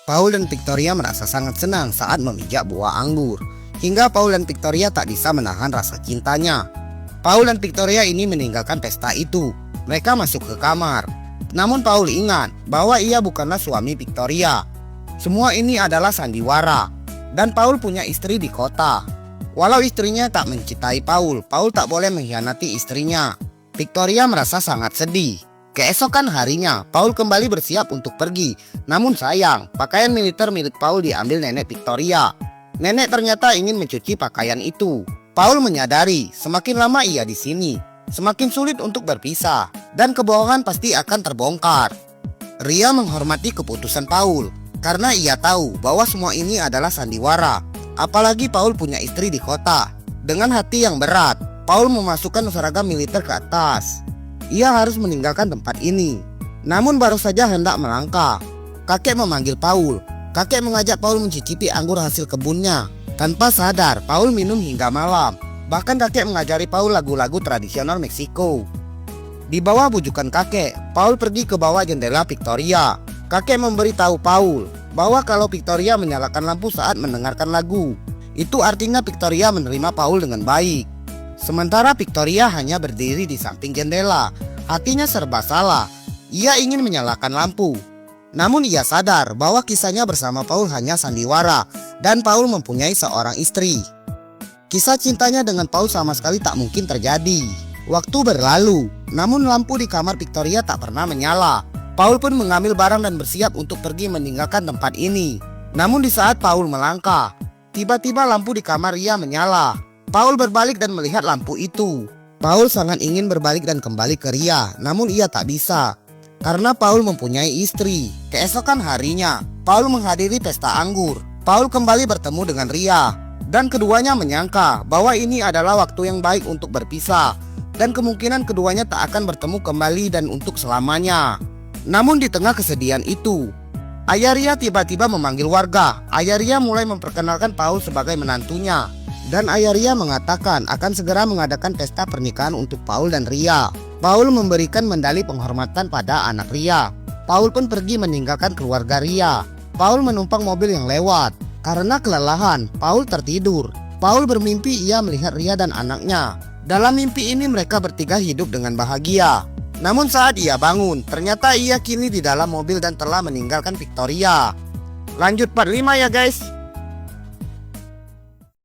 Paul dan Victoria merasa sangat senang saat memijak buah anggur. Hingga Paul dan Victoria tak bisa menahan rasa cintanya. Paul dan Victoria ini meninggalkan pesta itu. Mereka masuk ke kamar. Namun Paul ingat bahwa ia bukanlah suami Victoria. Semua ini adalah sandiwara. Dan Paul punya istri di kota. Walau istrinya tak mencintai Paul, Paul tak boleh mengkhianati istrinya. Victoria merasa sangat sedih. Keesokan harinya, Paul kembali bersiap untuk pergi. Namun sayang, pakaian militer milik Paul diambil nenek Victoria. Nenek ternyata ingin mencuci pakaian itu. Paul menyadari semakin lama ia di sini, semakin sulit untuk berpisah. Dan kebohongan pasti akan terbongkar. Ria menghormati keputusan Paul, karena ia tahu bahwa semua ini adalah sandiwara. Apalagi Paul punya istri di kota. Dengan hati yang berat, Paul memasukkan seragam militer ke atas. Ia harus meninggalkan tempat ini. Namun baru saja hendak melangkah, kakek memanggil Paul. Kakek mengajak Paul mencicipi anggur hasil kebunnya. Tanpa sadar, Paul minum hingga malam. Bahkan kakek mengajari Paul lagu-lagu tradisional Meksiko. Di bawah bujukan kakek, Paul pergi ke bawah jendela Victoria. Kakek memberitahu Paul bahwa kalau Victoria menyalakan lampu saat mendengarkan lagu, itu artinya Victoria menerima Paul dengan baik. Sementara Victoria hanya berdiri di samping jendela. Hatinya serba salah. Ia ingin menyalakan lampu. Namun ia sadar bahwa kisahnya bersama Paul hanya sandiwara. Dan Paul mempunyai seorang istri. Kisah cintanya dengan Paul sama sekali tak mungkin terjadi. Waktu berlalu, namun lampu di kamar Victoria tak pernah menyala. Paul pun mengambil barang dan bersiap untuk pergi meninggalkan tempat ini. Namun di saat Paul melangkah, tiba-tiba lampu di kamar Ria menyala. Paul berbalik dan melihat lampu itu. Paul sangat ingin berbalik dan kembali ke Ria, namun ia tak bisa. Karena Paul mempunyai istri. Keesokan harinya, Paul menghadiri pesta anggur. Paul kembali bertemu dengan Ria. Dan keduanya menyangka bahwa ini adalah waktu yang baik untuk berpisah. Dan kemungkinan keduanya tak akan bertemu kembali dan untuk selamanya. Namun di tengah kesedihan itu, ayah Ria tiba-tiba memanggil warga. Ayah Ria mulai memperkenalkan Paul sebagai menantunya. Dan ayah Ria mengatakan akan segera mengadakan pesta pernikahan untuk Paul dan Ria. Paul memberikan medali penghormatan pada anak Ria. Paul pun pergi meninggalkan keluarga Ria. Paul menumpang mobil yang lewat. Karena kelelahan, Paul tertidur. Paul bermimpi ia melihat Ria dan anaknya. Dalam mimpi ini mereka bertiga hidup dengan bahagia. Namun saat ia bangun, ternyata ia kini di dalam mobil dan telah meninggalkan Victoria. Lanjut part 5 ya guys.